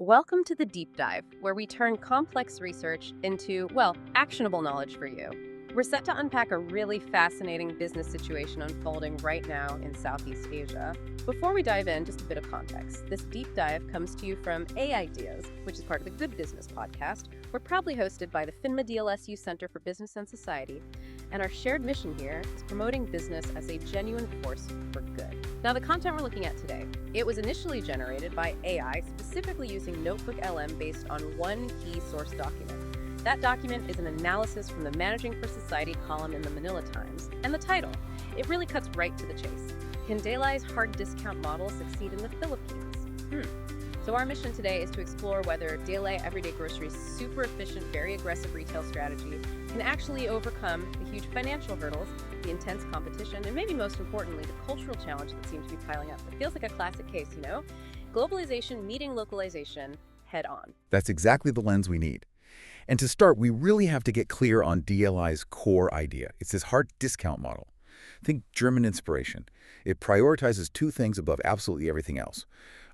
Welcome to the Deep Dive, where we turn complex research into, well, actionable knowledge for you. We're set to unpack a really fascinating business situation unfolding right now in Southeast Asia. Before we dive in, just a bit of context. This deep dive comes to you from AI-deas, which is part of the Good Business podcast. We're proudly hosted by the PHINMA-DLSU Center for Business and Society, and our shared mission here is promoting business as a genuine force for good. Now, the content we're looking at today, it was initially generated by AI, specifically using Notebook LM based on one key source document. That document is an analysis from the Managing for Society column in the Manila Times. And the title, it really cuts right to the chase. Can Dali's hard discount model succeed in the Philippines? So our mission today is to explore whether Dali Everyday Grocery's super efficient, very aggressive retail strategy can actually overcome the huge financial hurdles, the intense competition, and maybe most importantly, the cultural challenge that seems to be piling up. It feels like a classic case, you know? Globalization meeting localization head on. That's exactly the lens we need. And to start, we really have to get clear on DLI's core idea. It's this hard discount model. Think German inspiration. It prioritizes two things above absolutely everything else: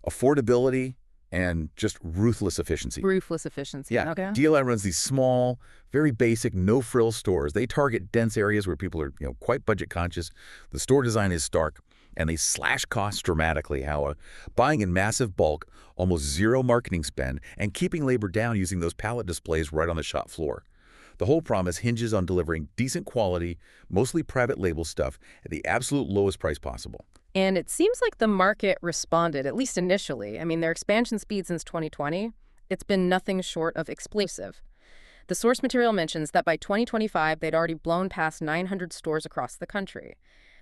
affordability and just ruthless efficiency. Ruthless efficiency. Yeah, Okay. DLI runs these small, very basic, no-frills stores. They target dense areas where people are, quite budget conscious. The store design is stark, and they slash costs dramatically. Buying in massive bulk, almost zero marketing spend, and keeping labor down using those pallet displays right on the shop floor. The whole promise hinges on delivering decent quality, mostly private label stuff at the absolute lowest price possible. And it seems like the market responded, at least initially. I mean, their expansion speed since 2020, it's been nothing short of explosive. The source material mentions that by 2025, they'd already blown past 900 stores across the country.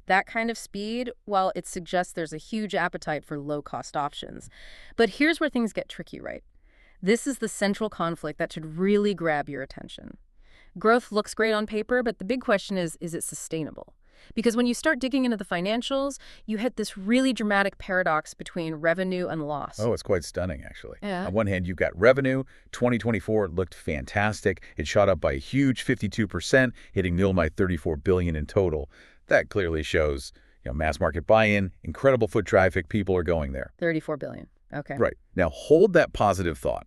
That kind of speed, well, it suggests there's a huge appetite for low-cost options. But here's where things get tricky, right? This is the central conflict that should really grab your attention. Growth looks great on paper, but the big question is it sustainable? Because when you start digging into the financials, you hit this really dramatic paradox between revenue and loss. Oh, it's quite stunning, actually. Yeah. On one hand, you've got revenue. 2024 looked fantastic. It shot up by a huge 52%, hitting nearly $34 billion in total. That clearly shows, mass market buy-in, incredible foot traffic, people are going there. 34 billion. Okay. Right. Now, hold that positive thought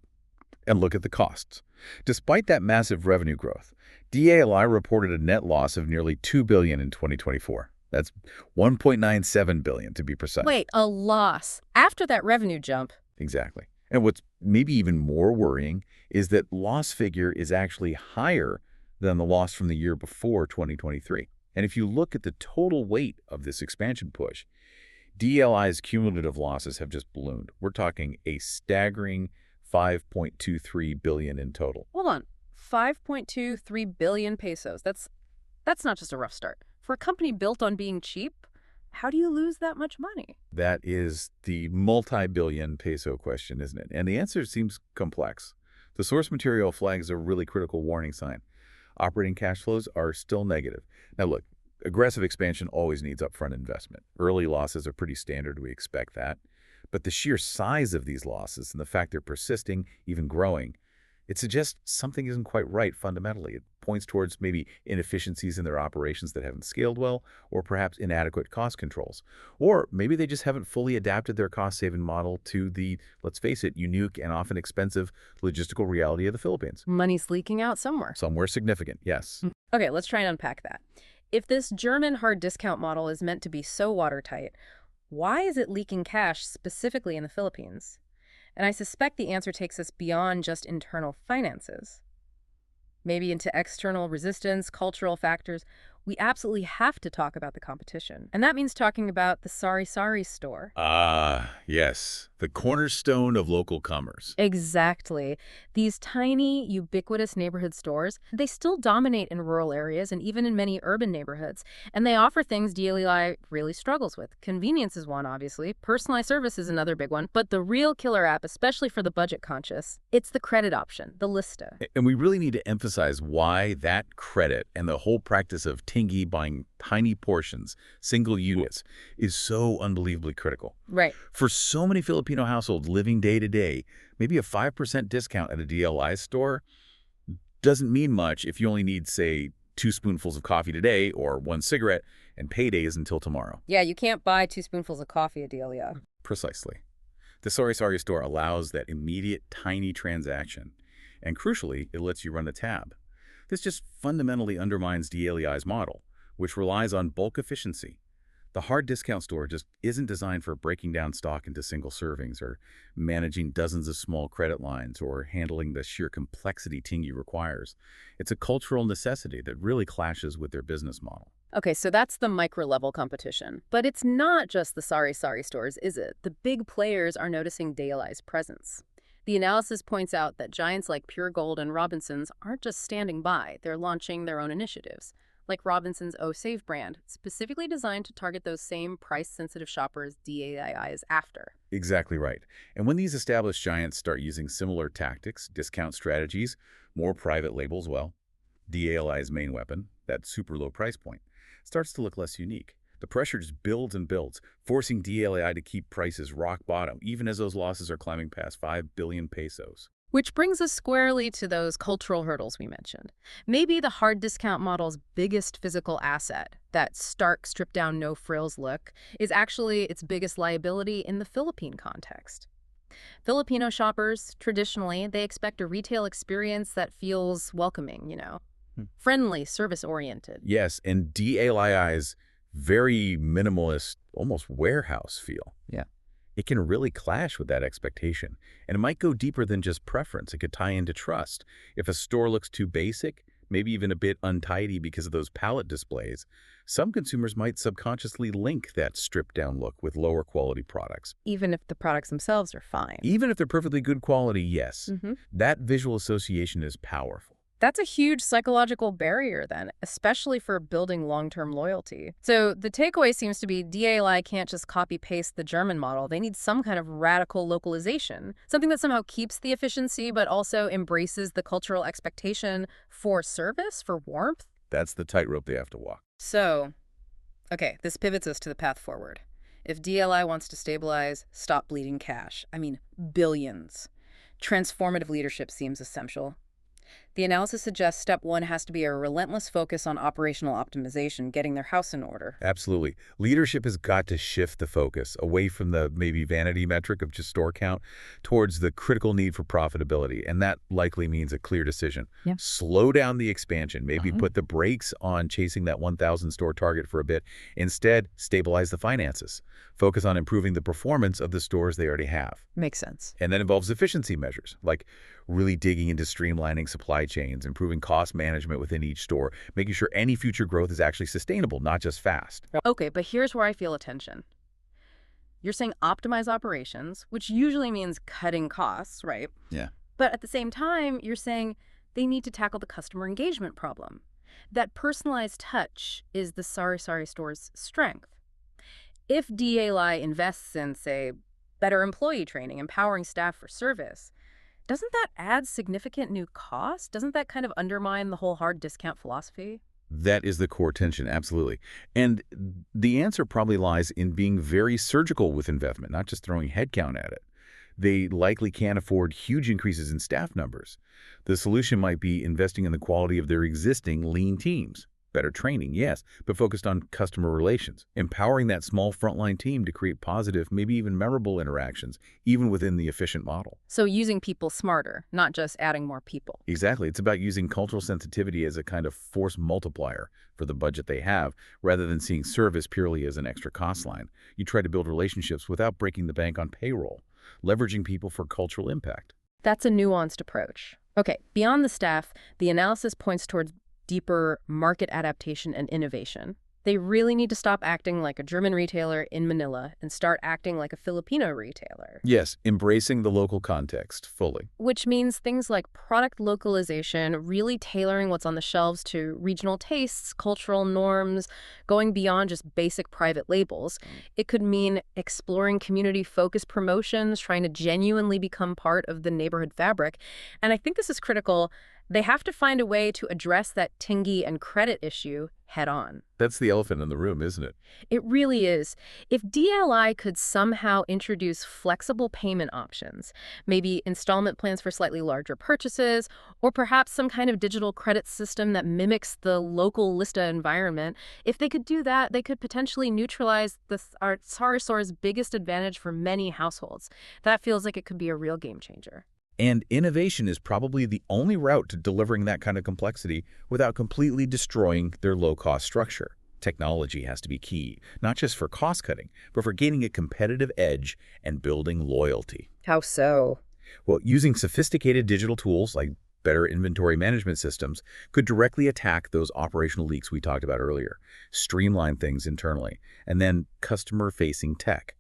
and look at the costs. Despite that massive revenue growth, DALI reported a net loss of nearly $2 billion in 2024. That's $1.97 billion to be precise. Wait, a loss after that revenue jump? Exactly. And what's maybe even more worrying is that loss figure is actually higher than the loss from the year before 2023. And if you look at the total weight of this expansion push, DLI's cumulative losses have just ballooned. We're talking a staggering $5.23 billion in total. Hold on. 5.23 billion pesos. That's not just a rough start. For a company built on being cheap, how do you lose that much money? That is the multi-billion peso question, isn't it? And the answer seems complex. The source material flags a really critical warning sign. Operating cash flows are still negative. Now look, aggressive expansion always needs upfront investment. Early losses are pretty standard, we expect that. But the sheer size of these losses and the fact they're persisting, even growing, it suggests something isn't quite right fundamentally. It points towards maybe inefficiencies in their operations that haven't scaled well, or perhaps inadequate cost controls. Or maybe they just haven't fully adapted their cost-saving model to the, let's face it, unique and often expensive logistical reality of the Philippines. Money's leaking out somewhere. Somewhere significant, yes. Okay, let's try and unpack that. If this German hard discount model is meant to be so watertight, why is it leaking cash specifically in the Philippines? And I suspect the answer takes us beyond just internal finances. Maybe into external resistance, cultural factors. We absolutely have to talk about the competition. And that means talking about the Sari Sari store. Yes. The cornerstone of local commerce. Exactly. These tiny, ubiquitous neighborhood stores, they still dominate in rural areas and even in many urban neighborhoods. And they offer things DLI really struggles with. Convenience is one, obviously. Personalized service is another big one. But the real killer app, especially for the budget conscious, it's the credit option, the Lista. And we really need to emphasize why that credit and the whole practice of Tingy buying tiny portions, single units, is so unbelievably critical. Right. For so many Filipino households living day to day, maybe a 5% discount at a DLI store doesn't mean much if you only need, say, 2 spoonfuls of coffee today or 1 cigarette, and payday is until tomorrow. Yeah, you can't buy 2 spoonfuls of coffee at DLI. Precisely. The Sorry Sorry store allows that immediate, tiny transaction. And crucially, it lets you run a tab. This just fundamentally undermines DLEI's model, which relies on bulk efficiency. The hard discount store just isn't designed for breaking down stock into single servings or managing dozens of small credit lines or handling the sheer complexity Tingy requires. It's a cultural necessity that really clashes with their business model. Okay, so that's the micro-level competition. But it's not just the sorry stores, is it? The big players are noticing DLI's presence. The analysis points out that giants like Pure Gold and Robinsons aren't just standing by, they're launching their own initiatives, like Robinson's O-Save brand, specifically designed to target those same price-sensitive shoppers DAI is after. Exactly right. And when these established giants start using similar tactics, discount strategies, more private labels, well, DALI's main weapon, that super low price point, starts to look less unique. The pressure just builds and builds, forcing DLAI to keep prices rock bottom, even as those losses are climbing past 5 billion pesos. Which brings us squarely to those cultural hurdles we mentioned. Maybe the hard discount model's biggest physical asset, that stark, stripped-down, no-frills look, is actually its biggest liability in the Philippine context. Filipino shoppers, traditionally, they expect a retail experience that feels welcoming, friendly, service-oriented. Yes, and DLII's very minimalist, almost warehouse feel. Yeah. It can really clash with that expectation. And it might go deeper than just preference. It could tie into trust. If a store looks too basic, maybe even a bit untidy because of those pallet displays, some consumers might subconsciously link that stripped-down look with lower quality products. Even if the products themselves are fine. Even if they're perfectly good quality, yes. Mm-hmm. That visual association is powerful. That's a huge psychological barrier then, especially for building long-term loyalty. So the takeaway seems to be DALI can't just copy-paste the German model. They need some kind of radical localization, something that somehow keeps the efficiency but also embraces the cultural expectation for service, for warmth. That's the tightrope they have to walk. So, okay, this pivots us to the path forward. If DLI wants to stabilize, stop bleeding cash, billions, transformative leadership seems essential. The analysis suggests step one has to be a relentless focus on operational optimization, getting their house in order. Absolutely. Leadership has got to shift the focus away from the maybe vanity metric of just store count towards the critical need for profitability. And that likely means a clear decision. Yeah. Slow down the expansion, maybe put the brakes on chasing that 1,000 store target for a bit. Instead, stabilize the finances. Focus on improving the performance of the stores they already have. Makes sense. And that involves efficiency measures, like really digging into streamlining supply chains, improving cost management within each store, making sure any future growth is actually sustainable, not just fast. Okay, but here's where I feel a tension. You're saying optimize operations, which usually means cutting costs, right? Yeah. But at the same time, you're saying they need to tackle the customer engagement problem. That personalized touch is the sorry store's strength. If DALI invests in, say, better employee training, empowering staff for service, doesn't that add significant new cost? Doesn't that kind of undermine the whole hard discount philosophy? That is the core tension, absolutely. And the answer probably lies in being very surgical with investment, not just throwing headcount at it. They likely can't afford huge increases in staff numbers. The solution might be investing in the quality of their existing lean teams. Better training, yes, but focused on customer relations, empowering that small frontline team to create positive, maybe even memorable interactions, even within the efficient model. So using people smarter, not just adding more people. Exactly. It's about using cultural sensitivity as a kind of force multiplier for the budget they have, rather than seeing service purely as an extra cost line. You try to build relationships without breaking the bank on payroll, leveraging people for cultural impact. That's a nuanced approach. Okay, beyond the staff, the analysis points towards deeper market adaptation and innovation. They really need to stop acting like a German retailer in Manila and start acting like a Filipino retailer. Yes, embracing the local context fully. Which means things like product localization, really tailoring what's on the shelves to regional tastes, cultural norms, going beyond just basic private labels. It could mean exploring community-focused promotions, trying to genuinely become part of the neighborhood fabric. And I think this is critical They have to find a way to address that tingy and credit issue head on. That's the elephant in the room, isn't it? It really is. If DLI could somehow introduce flexible payment options, maybe installment plans for slightly larger purchases, or perhaps some kind of digital credit system that mimics the local Lista environment, if they could do that, they could potentially neutralize our Sarsour's biggest advantage for many households. That feels like it could be a real game changer. And innovation is probably the only route to delivering that kind of complexity without completely destroying their low-cost structure. Technology has to be key, not just for cost-cutting, but for gaining a competitive edge and building loyalty. How so? Well, using sophisticated digital tools like better inventory management systems could directly attack those operational leaks we talked about earlier, streamline things internally, and then customer-facing tech.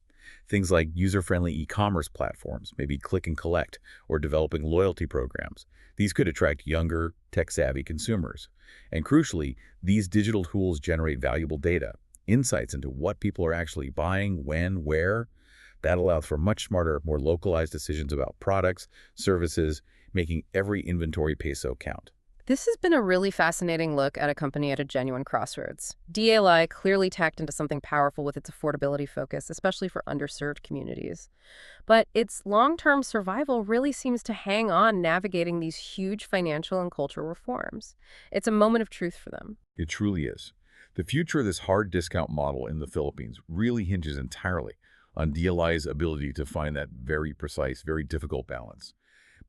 Things like user-friendly e-commerce platforms, maybe click and collect, or developing loyalty programs. These could attract younger, tech-savvy consumers. And crucially, these digital tools generate valuable data, insights into what people are actually buying, when, where. That allows for much smarter, more localized decisions about products, services, making every inventory peso count. This has been a really fascinating look at a company at a genuine crossroads. DLI clearly tacked into something powerful with its affordability focus, especially for underserved communities. But its long-term survival really seems to hang on navigating these huge financial and cultural reforms. It's a moment of truth for them. It truly is. The future of this hard discount model in the Philippines really hinges entirely on DLI's ability to find that very precise, very difficult balance.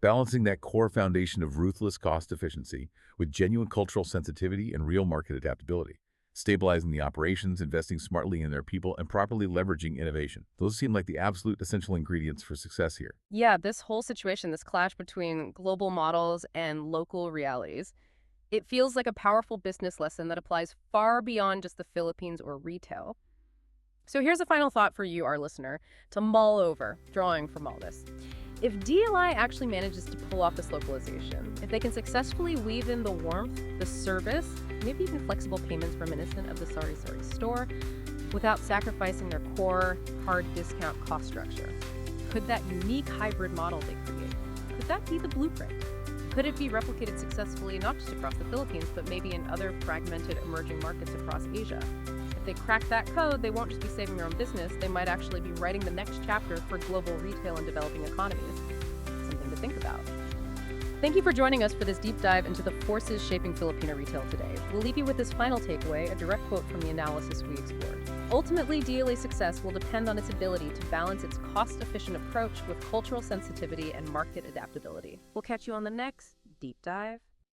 Balancing that core foundation of ruthless cost efficiency with genuine cultural sensitivity and real market adaptability. Stabilizing the operations, investing smartly in their people, and properly leveraging innovation. Those seem like the absolute essential ingredients for success here. Yeah, this whole situation, this clash between global models and local realities, it feels like a powerful business lesson that applies far beyond just the Philippines or retail. So here's a final thought for you, our listener, to mull over, drawing from all this. If DLI actually manages to pull off this localization, if they can successfully weave in the warmth, the service, maybe even flexible payments reminiscent of the Sari Sari store, without sacrificing their core, hard discount cost structure, could that unique hybrid model they create, could that be the blueprint? Could it be replicated successfully not just across the Philippines, but maybe in other fragmented emerging markets across Asia? If they crack that code, they won't just be saving their own business, they might actually be writing the next chapter for global retail and developing economies. Something to think about. Thank you for joining us for this deep dive into the forces shaping Filipino retail today. We'll leave you with this final takeaway, a direct quote from the analysis we explored. Ultimately, DLA's success will depend on its ability to balance its cost-efficient approach with cultural sensitivity and market adaptability. We'll catch you on the next deep dive.